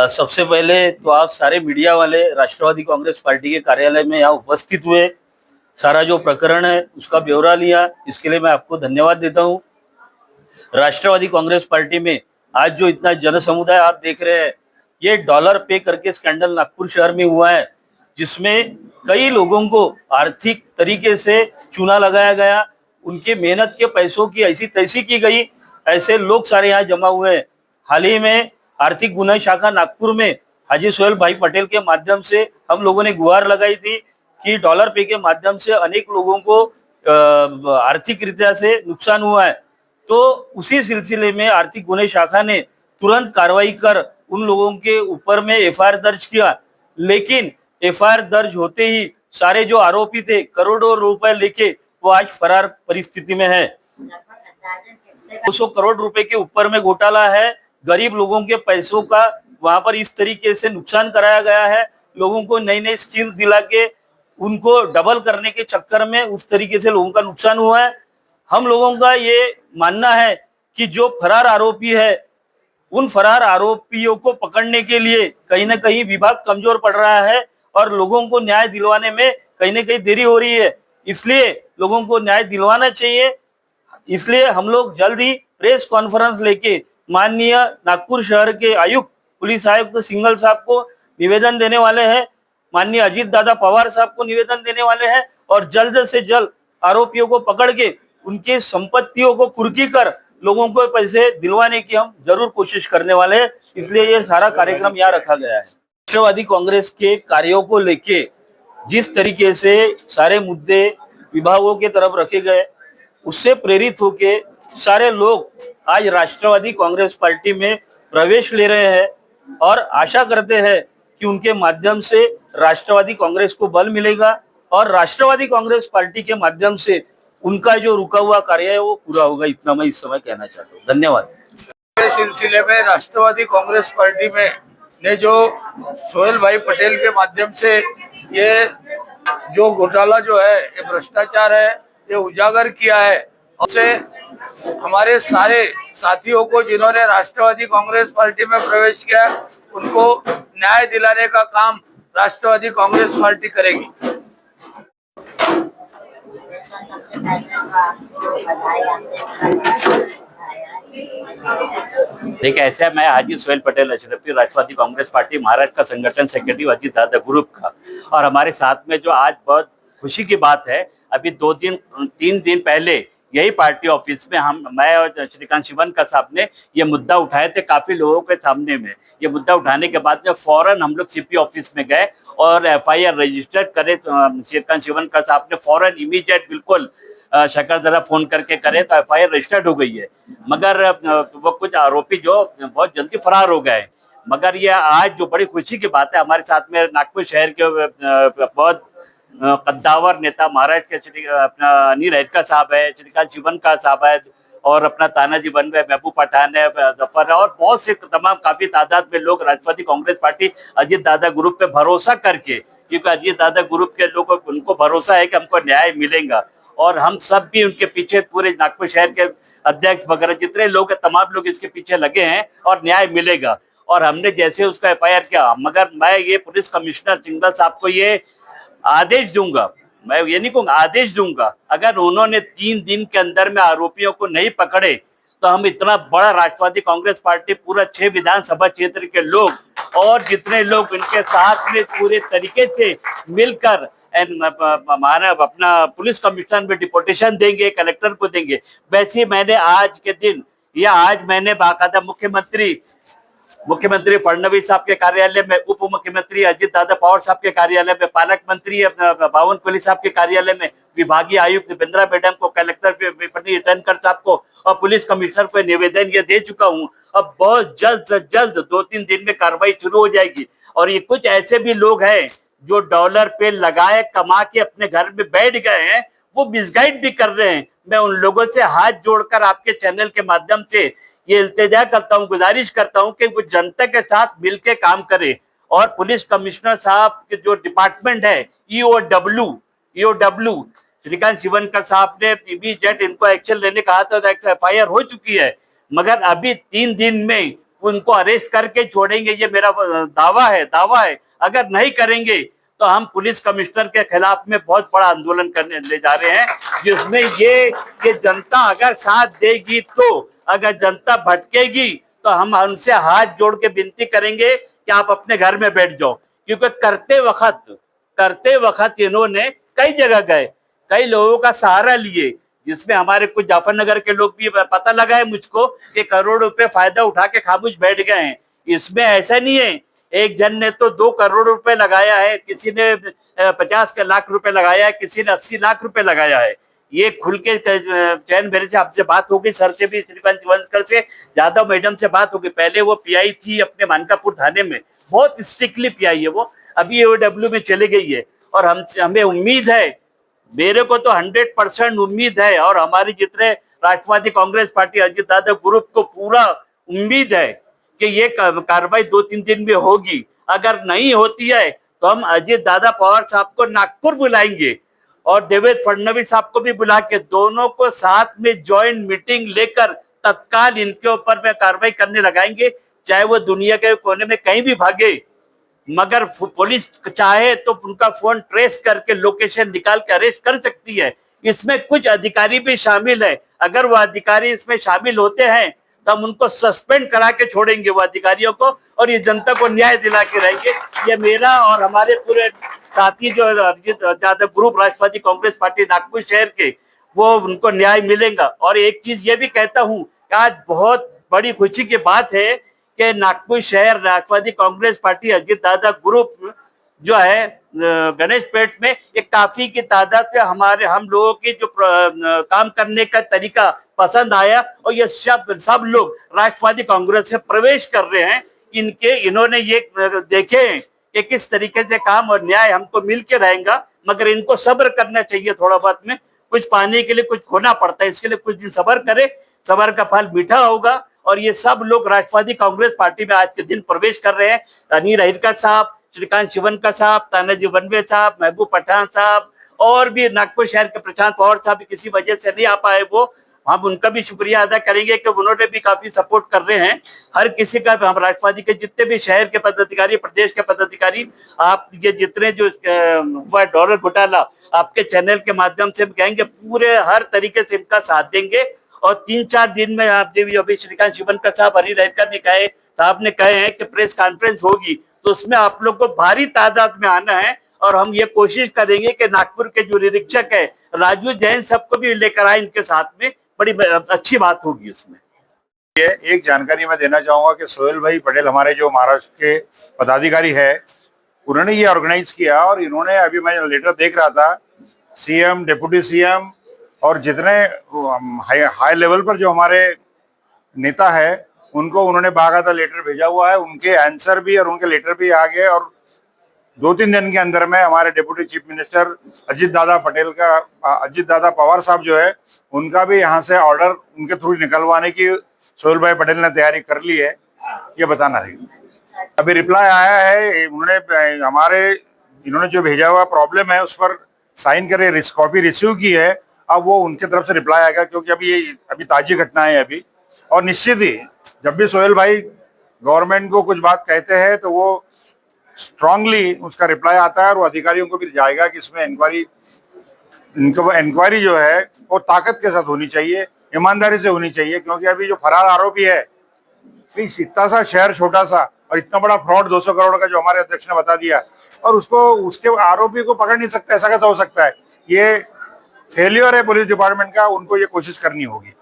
सबसे पहले तो आप सारे मीडिया वाले राष्ट्रवादी कांग्रेस पार्टी के कार्यालय में यहाँ उपस्थित हुए, सारा जो प्रकरण है उसका ब्यौरा लिया, इसके लिए मैं आपको धन्यवाद देता हूँ। राष्ट्रवादी कांग्रेस पार्टी में आज जो इतना जन समुदाय आप देख रहे हैं, ये डॉलर पे करके स्कैंडल नागपुर शहर में हुआ है, जिसमें कई लोगों को आर्थिक तरीके से चूना लगाया गया, उनके मेहनत के पैसों की ऐसी तैसी की गई, ऐसे लोग सारे यहाँ जमा हुए हैं। हाल ही में आर्थिक गुना शाखा नागपुर में हाजी सोहेल भाई पटेल के माध्यम से हम लोगों ने गुहार लगाई थी कि डॉलर पे के माध्यम से अनेक लोगों को आर्थिक रीत्या से नुकसान हुआ है। तो उसी सिलसिले में आर्थिक गुना शाखा ने तुरंत कार्रवाई कर उन लोगों के ऊपर में एफआईआर दर्ज किया, लेकिन एफआईआर दर्ज होते ही सारे जो आरोपी थे करोड़ों रुपए लेके वो आज फरार परिस्थिति में है। 200 करोड़ रुपए के ऊपर में घोटाला है, गरीब लोगों के पैसों का वहां पर इस तरीके से नुकसान कराया गया है। लोगों को नई नई स्किल दिला के उनको डबल करने के चक्कर में उस तरीके से लोगों का नुकसान हुआ है। हम लोगों का ये मानना है कि जो फरार आरोपी है, उन फरार आरोपियों को पकड़ने के लिए कहीं ना कहीं विभाग कमजोर पड़ रहा है और लोगों को न्याय दिलवाने में कहीं ना कहीं देरी हो रही है, इसलिए लोगों को न्याय दिलवाना चाहिए। इसलिए हम लोग जल्द ही प्रेस कॉन्फ्रेंस लेके माननीय नागपुर शहर के आयुक्त पुलिस आयुक्त सिंघल साहब को निवेदन देने वाले हैं, माननीय अजीत दादा पवार साहब को निवेदन देने वाले हैं और जल्द से जल्द आरोपियों को पकड़ के उनकी संपत्तियों को कुर्की कर लोगों को पैसे दिलवाने की हम जरूर कोशिश करने वाले हैं। इसलिए ये सारा कार्यक्रम यहाँ रखा गया है। राष्ट्रवादी कांग्रेस के कार्यों को लेके जिस तरीके से सारे मुद्दे विभागों के तरफ रखे गए, उससे प्रेरित होके सारे लोग आज राष्ट्रवादी कांग्रेस पार्टी में प्रवेश ले रहे हैं और आशा करते हैं कि उनके माध्यम से राष्ट्रवादी कांग्रेस को बल मिलेगा और राष्ट्रवादी कांग्रेस पार्टी के माध्यम से उनका जो रुका हुआ कार्य है वो पूरा होगा। इतना मैं इस समय कहना चाहता हूँ। धन्यवाद। इस सिलसिले में राष्ट्रवादी कांग्रेस पार्टी में ने जो सोहेल भाई पटेल के माध्यम से ये जो घोटाला जो है, ये भ्रष्टाचार है, ये उजागर किया है, उससे हमारे सारे साथियों को जिन्होंने राष्ट्रवादी कांग्रेस पार्टी में प्रवेश किया, उनको न्याय दिलाने का काम राष्ट्रवादी कांग्रेस पार्टी करेगी। देखिए, ऐसे मैं हाजी सोहेल पटेल अशरफी, राष्ट्रवादी कांग्रेस पार्टी महाराष्ट्र का संगठन सेक्रेटरी अजीत दादा ग्रुप का, और हमारे साथ में जो आज बहुत खुशी की बात है, अभी 3 दिन पहले यही पार्टी ऑफिस में मैं और श्रीकांत शिवनकर साहब ने ये मुद्दा उठाए थे काफी लोगों के सामने में। ये मुद्दा उठाने के बाद में फौरन हम लोग सीपी ऑफिस में गए और एफआईआर रजिस्टर करे। श्रीकांत शिवनकर साहब ने फौरन इमीडिएट बिल्कुल शकर जरा फोन करके करे तो एफआईआर रजिस्टर्ड हो गई है, मगर वो कुछ आरोपी जो बहुत जल्दी फरार हो गए। मगर ये आज जो बड़ी खुशी की बात है, हमारे साथ में नागपुर शहर के बहुत कद्दावर नेता महाराष्ट्र के अपना अनिल हेडकर साहब है, श्रीकांत शिवनकर साहब है, और अपना तानाजी बनवे, महबूब पठान है, जफर है, और बहुत से तमाम काफी तादाद में लोग राष्ट्रवादी कांग्रेस पार्टी अजीत दादा ग्रुप पे भरोसा करके, क्योंकि अजीत दादा ग्रुप के लोगों को उनको भरोसा है कि हमको न्याय मिलेगा, और हम सब भी उनके पीछे, पूरे नागपुर शहर के अध्यक्ष वगैरह जितने लोग हैं, तमाम लोग इसके पीछे लगे हैं और न्याय मिलेगा। और हमने जैसे उसका एफआईआर किया, मगर मैं ये पुलिस कमिश्नर सिंघल साहब को ये आदेश दूंगा, मैं ये नहीं कहूंगा, आदेश दूंगा, अगर उन्होंने 3 दिन के अंदर में आरोपियों को नहीं पकड़े तो हम इतना बड़ा राष्ट्रवादी कांग्रेस पार्टी, पूरा 6 विधानसभा क्षेत्र के लोग और जितने लोग इनके साथ में पूरे तरीके से मिलकर हमारा अपना पुलिस कमिश्नर में डिपोटेशन देंगे, कलेक्टर को देंगे। वैसे मैंने आज के दिन या आज मैंने बाकायदा मुख्यमंत्री फडणवीस साहब के कार्यालय में, उप मुख्यमंत्री अजीत दादा पवार साहब के कार्यालय में, पालक मंत्री बावनकुली साहब के कार्यालय में, विभागीय आयुक्त बिंद्रा मैडम को, कलेक्टर टनकर साहब को और पुलिस कमिश्नर को निवेदन ये दे चुका हूँ। अब बहुत जल्द से जल्द 2-3 दिन में कार्रवाई शुरू हो जाएगी। और ये कुछ ऐसे भी लोग हैं जो डॉलर पे लगाए कमा के अपने घर में बैठ गए हैं, वो मिसगाइड भी कर रहे हैं। मैं उन लोगों से हाथ जोड़कर आपके चैनल के माध्यम से ये इल्तिजा करता हूँ, गुजारिश करता हूँ कि वो जनता के साथ मिलकर काम करे। और पुलिस कमिश्नर साहब के जो डिपार्टमेंट है, ईओडब्ल्यू श्रीकांत शिवनकर साहब ने पीबी जेट इनको एक्शन लेने कहा था, तो FIR हो चुकी है, मगर अभी 3 दिन में उनको अरेस्ट करके छोड़ेंगे, ये मेरा दावा है। अगर नहीं करेंगे तो हम पुलिस कमिश्नर के खिलाफ में बहुत बड़ा आंदोलन करने ले जा रहे हैं, जिसमें ये कि जनता अगर साथ देगी, तो अगर जनता भटकेगी तो हम उनसे हाथ जोड़ के विनती करेंगे कि आप अपने घर में बैठ जाओ। क्योंकि करते वक्त इन्होंने कई जगह गए, कई लोगों का सहारा लिए, जिसमें हमारे कुछ जाफरनगर के लोग भी, पता लगा है मुझको कि करोड़ रुपए फायदा उठा के खामोश बैठ गए हैं। इसमें ऐसा नहीं है, एक जन ने तो 2 करोड़ रुपए लगाया है, किसी ने 50 लाख रुपए लगाया है, किसी ने 80 लाख रुपए लगाया है। ये खुल के चैन, मेरे से आपसे बात हो गई, सर से भी, श्रीकांत शिवनकर से, यादव मैडम से बात हो गई। पहले वो PI थी अपने मानकापुर थाने में, बहुत स्ट्रिक्टली PI है वो, अभी AOW में चले गई है। और हमें उम्मीद है, मेरे को तो 100% उम्मीद है, और हमारे जितने राष्ट्रवादी कांग्रेस पार्टी अजित दादा ग्रुप को पूरा उम्मीद है कि ये कार्रवाई 2-3 दिन में होगी। अगर नहीं होती है तो हम अजित दादा पवार साहब को नागपुर बुलाएंगे और देवेंद्र फडणवीस साहब को भी बुला के दोनों को साथ में ज्वाइंट मीटिंग लेकर तत्काल इनके ऊपर में कार्रवाई करने लगाएंगे, चाहे वो दुनिया के कोने में कहीं भी भागे। मगर पुलिस चाहे तो उनका फोन ट्रेस करके लोकेशन निकाल के अरेस्ट कर सकती है। इसमें कुछ अधिकारी भी शामिल है, अगर वो अधिकारी इसमें शामिल होते हैं तो हम उनको सस्पेंड करा के छोड़ेंगे वो अधिकारियों को, और ये जनता को न्याय दिला के रहेंगे। ये मेरा और हमारे पूरे साथी जो अजित दादा ग्रुप राष्ट्रवादी कांग्रेस पार्टी नागपुर शहर के, वो उनको न्याय मिलेगा। और एक चीज ये भी कहता हूँ कि आज बहुत बड़ी खुशी की बात है कि नागपुर शहर राष्ट्रवादी कांग्रेस पार्टी अजित दादा ग्रुप जो है गणेश पेट में एक काफी की तादाद से हम लोगों की जो काम करने का तरीका पसंद आया, और ये सब लोग राष्ट्रवादी कांग्रेस में प्रवेश कर रहे हैं। इन्होंने ये देखे कि किस तरीके से काम और न्याय हमको मिल के रहेगा, मगर इनको सब्र करना चाहिए। थोड़ा बहुत में कुछ पाने के लिए कुछ खोना पड़ता है, इसके लिए कुछ दिन सब्र करे, सब्र का फल मीठा होगा। और ये सब लोग राष्ट्रवादी कांग्रेस पार्टी में आज के दिन प्रवेश कर रहे हैं। अनिल अहिरकर साहब, श्रीकांत शिवनकर साहब, तानाजी वनवे साहब, महबूब पठान साहब, और भी नागपुर शहर के प्रशांत पवार साहब किसी वजह से नहीं आ पाए, वो हम उनका भी शुक्रिया अदा करेंगे कि उन्होंने भी काफी सपोर्ट कर रहे हैं। हर किसी का, हम राष्ट्रवादी के जितने भी शहर के पदाधिकारी, प्रदेश के पदाधिकारी, आप ये जितने जो हुआ डॉलर घोटाला आपके चैनल के माध्यम से कहेंगे, पूरे हर तरीके से इनका साथ देंगे। और 3-4 दिन में आप जो अभी श्रीकांत शिवनकर साहब, अनिल अहिरकर साहब ने कहे हैं कि प्रेस कॉन्फ्रेंस होगी, तो उसमें आप लोग को भारी तादाद में आना है। और हम ये कोशिश करेंगे कि नागपुर के जो निरीक्षक है राजू जैन सबको भी लेकर आए इनके साथ में, बड़ी अच्छी बात होगी उसमें। एक जानकारी मैं देना चाहूंगा कि सोहेल भाई पटेल हमारे जो महाराष्ट्र के पदाधिकारी है, उन्होंने ये ऑर्गेनाइज किया। और इन्होंने, अभी मैं लेटर देख रहा था, CM, डिप्टी CM और जितने हाई लेवल पर जो हमारे नेता है, उनको उन्होंने बाकायदा लेटर भेजा हुआ है। उनके आंसर भी और उनके लेटर भी आ गए, और 2-3 दिन के अंदर में हमारे deputy chief minister Ajit Dada Pawar साहब जो है, उनका भी यहाँ से ऑर्डर उनके थ्रू निकलवाने की सोहेल भाई पटेल ने तैयारी कर ली है। ये बताना है। अभी रिप्लाई आया है, इन्होंने जो भेजा हुआ प्रॉब्लम है उस पर साइन करे, कॉपी रिसीव की है। अब वो उनके तरफ से रिप्लाई आएगा, क्योंकि अभी ताजी घटना है अभी। और निश्चित ही जब भी सोहेल भाई गवर्नमेंट को कुछ बात कहते हैं तो वो स्ट्रांगली उसका रिप्लाई आता है, और वो अधिकारियों को भी जाएगा कि इसमें इंक्वायरी जो है वो ताकत के साथ होनी चाहिए, ईमानदारी से होनी चाहिए। क्योंकि अभी जो फरार आरोपी है, इतना सा शहर छोटा सा और इतना बड़ा फ्रॉड 200 करोड़ का जो हमारे अध्यक्ष ने बता दिया, और उसके आरोपी को पकड़ नहीं सकता, ऐसा कैसा हो सकता है? ये फेलियर है पुलिस डिपार्टमेंट का, उनको ये कोशिश करनी होगी।